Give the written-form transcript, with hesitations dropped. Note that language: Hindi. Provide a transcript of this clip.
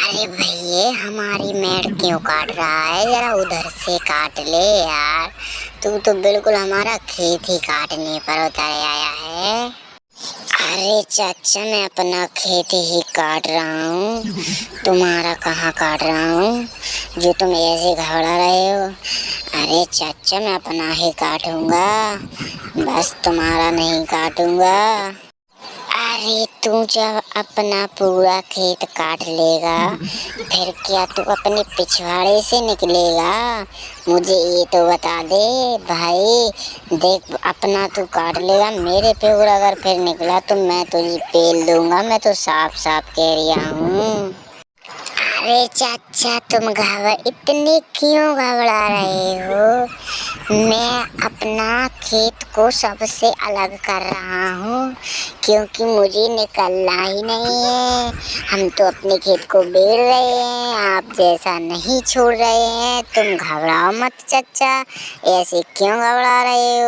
अरे भैया, हमारी मेड़ क्यों काट रहा है? जरा उधर से काट ले यार। तू तो बिल्कुल हमारा खेत ही काटने पर उतर आया है। अरे चाचा, मैं अपना खेत ही काट रहा हूँ, तुम्हारा कहाँ काट रहा हूँ जो तुम ऐसे घबरा रहे हो। अरे चाचा, मैं अपना ही काटूंगा, बस तुम्हारा नहीं काटूंगा। अरे तू जब अपना पूरा खेत काट लेगा फिर क्या तू अपने पिछवाड़े से निकलेगा? मुझे ये तो बता दे भाई। देख, अपना तू काट लेगा, मेरे पे अगर फिर निकला तो मैं तुझे पेल दूंगा। मैं तो साफ साफ कह रहा हूँ। अरे चाचा, तुम इतने क्यों घबरा रहे हो? मैं अपना खेत को सबसे अलग कर रहा हूँ क्योंकि मुझे निकलना ही नहीं है। हम तो अपने खेत को बेर रहे हैं, आप जैसा नहीं छोड़ रहे हैं। तुम घबराओ मत चाचा, ऐसे क्यों घबरा रहे हो?